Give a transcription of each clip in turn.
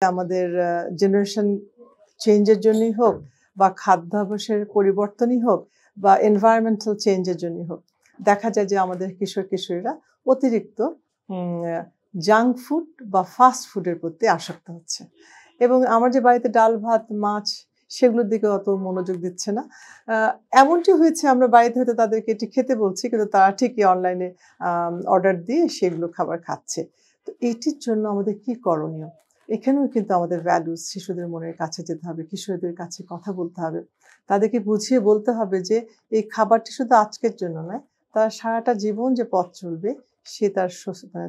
আমাদের জেনারেশন চেঞ্জের জন্যই হোক বা খাদ্যাভ্যাসের পরিবর্তনই হোক বা এনভায়রনমেন্টাল চেঞ্জের জন্যই হোক, দেখা যায় যে আমাদের কিশোর কিশোরীরা অতিরিক্ত জাঙ্ক ফুড বা ফাস্ট ফুডের প্রতি আসক্ত হচ্ছে। এবং আমার যে বাড়িতে ডাল ভাত মাছ সেগুলোর দিকে অত মনোযোগ দিচ্ছে না। এমনটি হয়েছে আমরা বাড়িতে হয়তো তাদেরকে এটি খেতে বলছি, কিন্তু তারা ঠিকই অনলাইনে অর্ডার দিয়ে সেগুলো খাবার খাচ্ছে। তো এটির জন্য আমাদের কি করণীয়? এখানেও কিন্তু আমাদের ভ্যালুস শিশুদের মনের কাছে যেতে হবে, কিশোরদের কাছে কথা বলতে হবে। তাদেরকে বুঝিয়ে বলতে হবে যে এই খাবারটি শুধু আজকের জন্য নয়, তার সারাটা জীবন যে পথ চলবে সে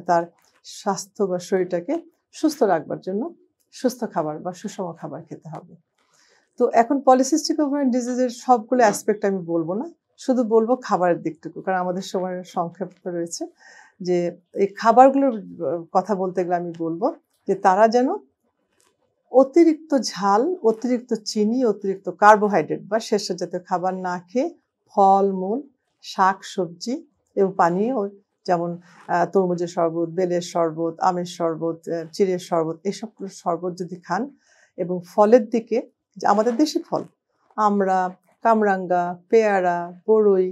তার স্বাস্থ্য বা শরীরটাকে সুস্থ রাখবার জন্য সুস্থ খাবার বা সুষম খাবার খেতে হবে। তো এখন পলিসিস্টিক ওভারিয়ান ডিজিজের সবগুলো অ্যাসপেক্ট আমি বলব না, শুধু বলবো খাবারের দিকটুকু, কারণ আমাদের সময়ের সংক্ষেপ রয়েছে। যে এই খাবারগুলোর কথা বলতে গেলে আমি বলবো যে তারা যেন অতিরিক্ত ঝাল, অতিরিক্ত চিনি, অতিরিক্ত কার্বোহাইড্রেট বা শস্য জাতীয় খাবার না খেয়ে ফলমূল, শাক সবজি এবং পানীয় যেমন তরমুজের শরবত, বেলের শরবত, আমের শরবত, চিড়ের শরবত, এসব শরবত যদি খান এবং ফলের দিকে যে আমাদের দেশি ফল আমড়া, কামরাঙ্গা, পেয়ারা, বড়ই,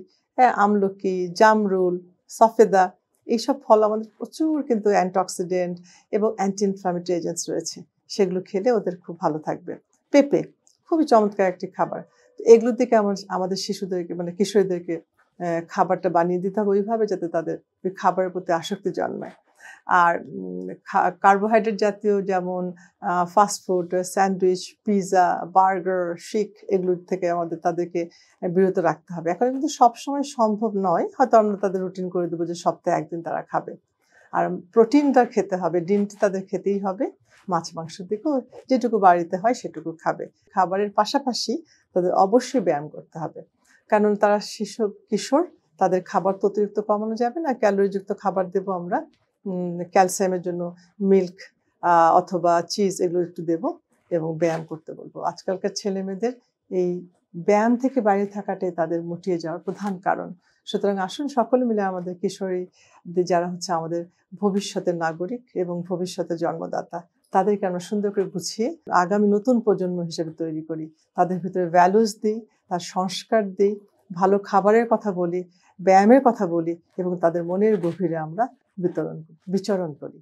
আমলকি, জামরুল, সফেদা, এইসব ফল আমাদের প্রচুর কিন্তু অ্যান্টিঅক্সিডেন্ট এবং অ্যান্টি ইনফ্ল্যামেটরি এজেন্টস রয়েছে। সেগুলো খেলে ওদের খুব ভালো থাকবে। পেঁপে খুবই চমৎকার একটি খাবার। তো এগুলোর দিকে আমাদের শিশুদেরকে মানে কিশোরীদেরকে খাবারটা বানিয়ে দিতে হবে ওইভাবে যাতে তাদের ওই খাবারের প্রতি আসক্তি জন্মায়। আর কার্বোহাইড্রেট জাতীয় যেমন ফাস্টফুড, স্যান্ডউইচ, পিৎজা, বার্গার, শিক এগুলোর থেকে তাদেরকে বিরত রাখতে হবে। এখন কিন্তু সবসময় সম্ভব নয়, হয়তো আমরা তাদের রুটিন করে দেবো যে সপ্তাহে একদিন তারা খাবে। আর প্রোটিনটা খেতে হবে, ডিমটি তাদের খেতেই হবে, মাছ মাংসের দিকেও যেটুকু বাড়িতে হয় সেটুকু খাবে। খাবারের পাশাপাশি তাদের অবশ্যই ব্যায়াম করতে হবে, কারণ তারা কিশোর, তাদের খাবার তো অতিরিক্ত কমানো যাবে না। ক্যালোরিযুক্ত খাবার দেবো আমরা, ক্যালসিয়ামের জন্য মিল্ক অথবা চিজ এগুলো একটু দেবো এবং ব্যায়াম করতে বলবো। আজকালকার ছেলে মেয়েদের এই ব্যায়াম থেকে বাইরে থাকাটাই তাদের মুটিয়ে যাওয়ার প্রধান কারণ। সুতরাং আসুন সকলে মিলে আমাদের কিশোরীদের যারা হচ্ছে আমাদের ভবিষ্যতের নাগরিক এবং ভবিষ্যতের জন্মদাতা, তাদেরকে আমরা সুন্দর করে গুছিয়ে আগামী নতুন প্রজন্ম হিসেবে তৈরি করি। তাদের ভিতরে ভ্যালুস দিই, তার সংস্কার দিই, ভালো খাবারের কথা বলি, ব্যায়ামের কথা বলি এবং তাদের মনের গভীরে আমরা বিচরণ করি।